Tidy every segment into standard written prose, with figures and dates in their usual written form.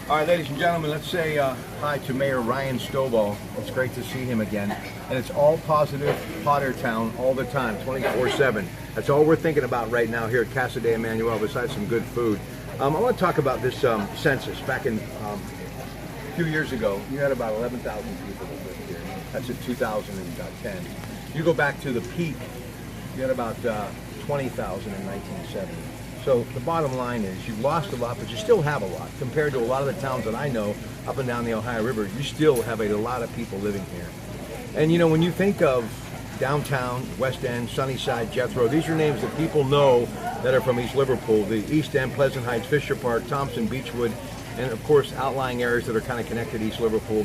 All right, ladies and gentlemen, let's say hi to Mayor Ryan Stovall. It's great to see him again. And it's all positive Potter Town all the time, 24/7. That's all we're thinking about right now here at Casa de Emmanuel, besides some good food. I want to talk about this census. Back in a few years ago, you had about 11,000 people that lived here. That's in 2010. You go back to the peak, you had about 20,000 in 1970. So the bottom line is you've lost a lot, but you still have a lot. Compared to a lot of the towns that I know up and down the Ohio River, you still have a lot of people living here. And you know, when you think of downtown, West End, Sunnyside, Jethro, these are names that people know that are from East Liverpool. The East End, Pleasant Heights, Fisher Park, Thompson, Beechwood, and of course outlying areas that are kind of connected to East Liverpool,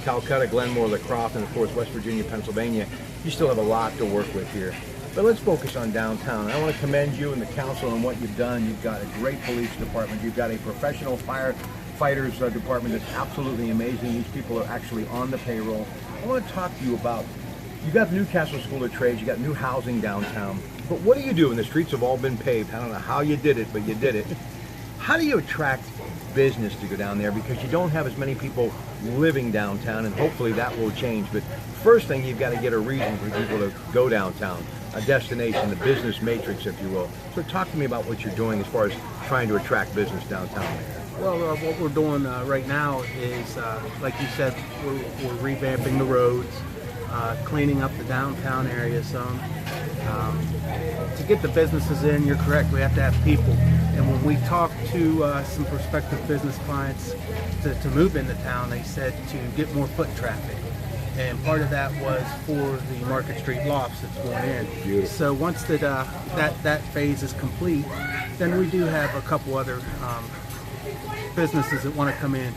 Calcutta, Glenmore, La Crosse, and of course West Virginia, Pennsylvania. You still have a lot to work with here. But let's focus on downtown. I want to commend you and the council on what you've done. You've got a great police department. You've got a professional firefighters department that's absolutely amazing. These people are actually on the payroll. I want to talk to you about, you got the Newcastle School of Trades, you got new housing downtown. But what do you do when the streets have all been paved? I don't know how you did it, but you did it. How do you attract business to go down there? Because you don't have as many people living downtown, and hopefully that will change. But first thing, you've got to get a reason for people to go downtown. A destination, the business matrix, if you will. So talk to me about what you're doing as far as trying to attract business downtown there. Well, what we're doing right now is, like you said, we're revamping the roads, cleaning up the downtown area some. To get the businesses in, you're correct, we have to have people. And when we talked to some prospective business clients to move into town, they said to get more foot traffic. And part of that was for the Market Street lofts that's going in. Beautiful. So once that phase is complete, then we do have a couple other businesses that want to come in.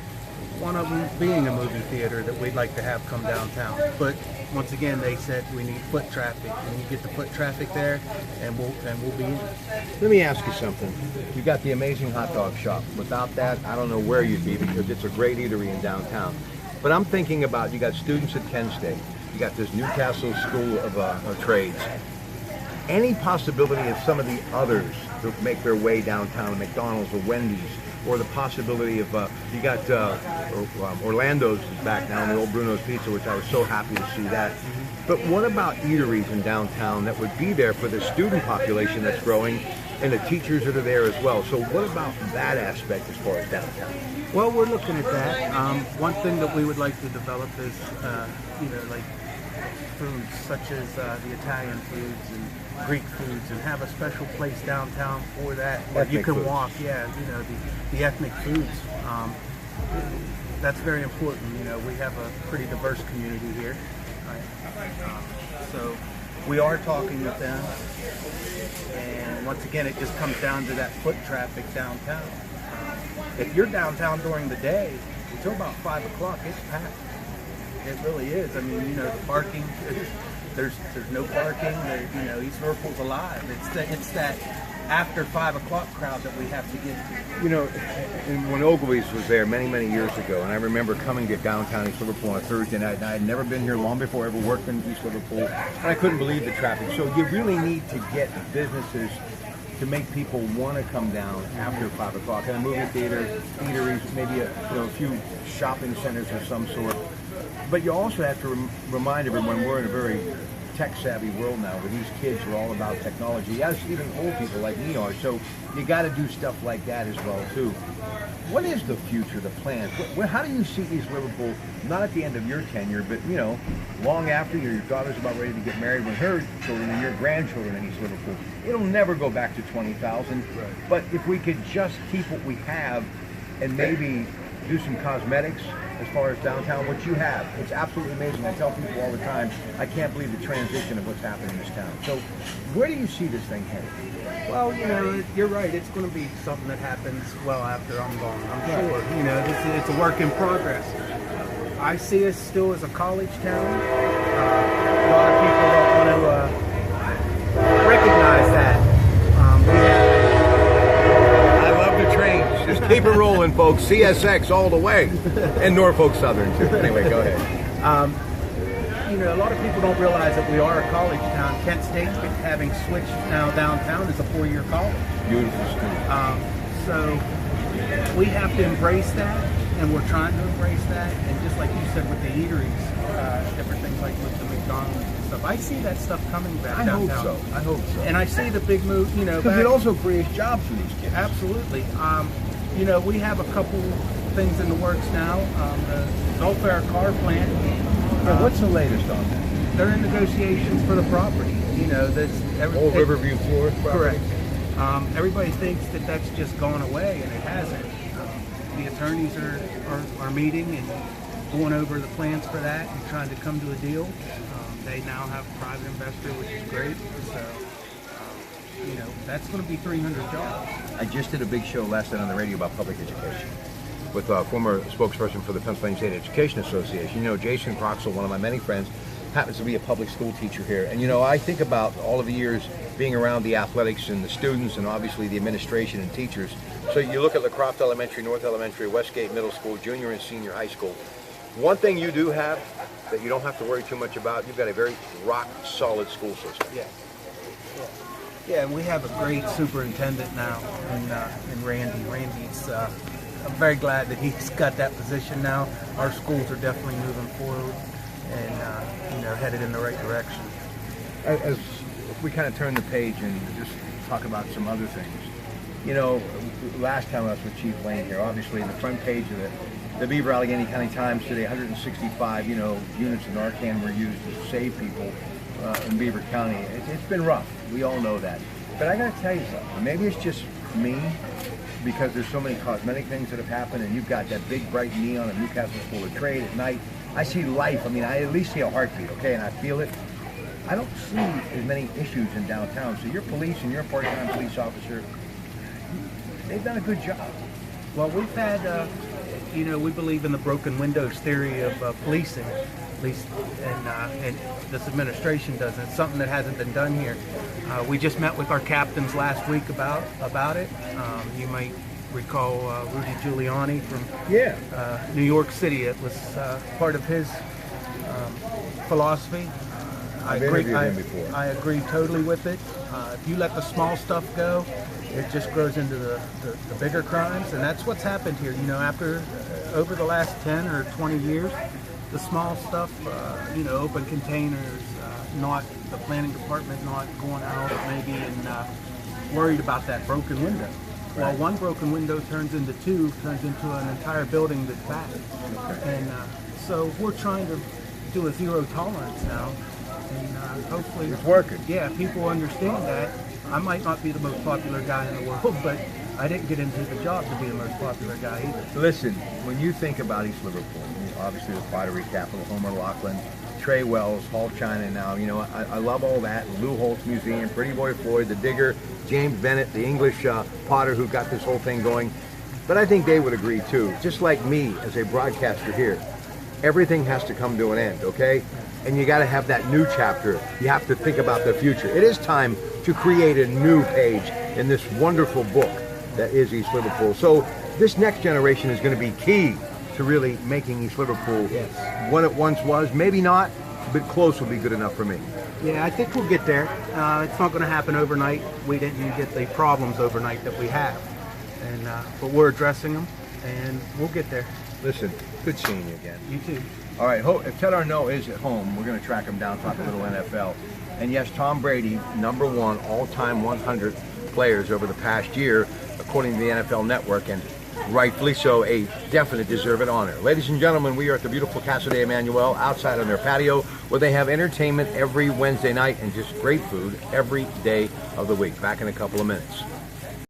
One of them being a movie theater that we'd like to have come downtown. But once again, they said we need foot traffic, and you get the foot traffic there, and we'll be in. Let me ask you something. You got the amazing hot dog shop. Without that, I don't know where you'd be, because it's a great eatery in downtown. But I'm thinking about, you got students at Kent State, you got this Newcastle School of Trades. Any possibility of some of the others to make their way downtown, McDonald's or Wendy's, or the possibility of, you got Orlando's is back now, and the old Bruno's Pizza, which I was so happy to see that. But what about eateries in downtown that would be there for the student population that's growing and the teachers that are there as well? So what about that aspect as far as downtown? Well, we're looking at that. One thing that we would like to develop is, like foods such as the Italian foods and Greek foods, and have a special place downtown for that where you can walk. Yeah, the ethnic foods. That's very important. We have a pretty diverse community here, right? So we are talking with them, and once again, it just comes down to that foot traffic downtown. If you're downtown during the day, until about 5 o'clock, it's packed. It really is. I mean, the parking, there's no parking. East Liverpool's alive. It's that after 5 o'clock crowd that we have to get to. And when Ogilvy's was there many, many years ago, and I remember coming to downtown East Liverpool on a Thursday night, and I had never been here long before I ever worked in East Liverpool, and I couldn't believe the traffic. So you really need to get businesses to make people want to come down after 5 o'clock. And a movie theater, eateries, maybe a few shopping centers of some sort. But you also have to remind everyone we're in a very tech-savvy world now, where these kids are all about technology, as even old people like me are. So you got to do stuff like that as well too. What is the future, the plans? How do you see East Liverpool, not at the end of your tenure, but long after your daughter's about ready to get married, when her children and your grandchildren in East Liverpool, it'll never go back to 20,000. Right. But if we could just keep what we have and maybe do some cosmetics as far as downtown, what you have, it's absolutely amazing. I tell people all the time, I can't believe the transition of what's happening in this town. So where do you see this thing headed? Well, you're right. It's going to be something that happens well after I'm gone, I'm sure. It's a work in progress. I see us still as a college town. A lot of people don't want to recognize that. I love the trains. Just keep it rolling, folks. CSX all the way. And Norfolk Southern, too. Anyway, go ahead. A lot of people don't realize that we are a college town. Kent State, having switched now downtown, is a 4-year college. Beautiful school. So we have to embrace that, and we're trying to embrace that. And just like you said with the eateries, different things like with the McDonald's and stuff, I see that stuff coming back I hope downtown. so. I hope so. And I see the big move, because back, it also creates jobs for these kids. absolutely. We have a couple things in the works now. The Belfair car plant. Yeah, what's the latest on that? They're in negotiations for the property. Old Riverview Floor property? Correct. Everybody thinks that that's just gone away, and it hasn't. The attorneys are meeting and going over the plans for that and trying to come to a deal. They now have a private investor, which is great. So, that's going to be 300 jobs. I just did a big show last night on the radio about public education with a former spokesperson for the Pennsylvania State Education Association. Jason Croxall, one of my many friends, happens to be a public school teacher here. And I think about all of the years being around the athletics and the students and obviously the administration and teachers. So you look at LaCroft Elementary, North Elementary, Westgate Middle School, junior and senior high school. One thing you do have that you don't have to worry too much about, you've got a very rock solid school system. Yeah, and we have a great superintendent now in Randy. Randy's, I'm very glad that he's got that position now. Our schools are definitely moving forward and headed in the right direction. As we kind of turn the page and just talk about some other things, last time I was with Chief Lane here, obviously the front page of the Beaver Allegheny County Times today, 165, units of Narcan were used to save people in Beaver County. It's been rough. We all know that. But I got to tell you something. Maybe it's just me, because there's so many cosmetic things that have happened, and you've got that big bright neon at Newcastle School of Trade at night. I see life. I at least see a heartbeat, okay, and I feel it. I don't see as many issues in downtown. So your police and your part-time police officer, they've done a good job. Well, we've had, we believe in the broken windows theory of policing, at least, and this administration doesn't. It's something that hasn't been done here. We just met with our captains last week about it. You might recall Rudy Giuliani from New York City. It was part of his philosophy. I agree totally with it. If you let the small stuff go, it just grows into the bigger crimes, and that's what's happened here. Over the last 10 or 20 years, the small stuff, open containers, not the planning department not going out maybe and worried about that broken window. Right. Well, one broken window turns into two, turns into an entire building that's bad. Okay. And so we're trying to do a zero tolerance now, and hopefully it's working. Yeah, people understand that. I might not be the most popular guy in the world, but I didn't get into the job to be the most popular guy either. Listen, when you think about East Liverpool, obviously the pottery capital, Homer Laughlin, Trey Wells, Hall China now, I love all that. Lou Holtz Museum, Pretty Boy Floyd, the Digger, James Bennett, the English potter who got this whole thing going. But I think they would agree too, just like me as a broadcaster here, everything has to come to an end, okay? And you got to have that new chapter. You have to think about the future. It is time to create a new page in this wonderful book that is East Liverpool. So this next generation is going to be key to really making East Liverpool what it once was. Maybe not, but close will be good enough for me. Yeah, I think we'll get there. It's not going to happen overnight. We didn't get the problems overnight that we have, but we're addressing them, and we'll get there. Listen, good seeing you again. You too. All right, if Ted Arnault is at home, we're going to track him down, talk a little NFL. And yes, Tom Brady, #1 all-time 100 players over the past year, according to the NFL Network, and rightfully so, a definite deserved honor. Ladies and gentlemen, we are at the beautiful Casa de Emmanuel, outside on their patio, where they have entertainment every Wednesday night and just great food every day of the week. Back in a couple of minutes.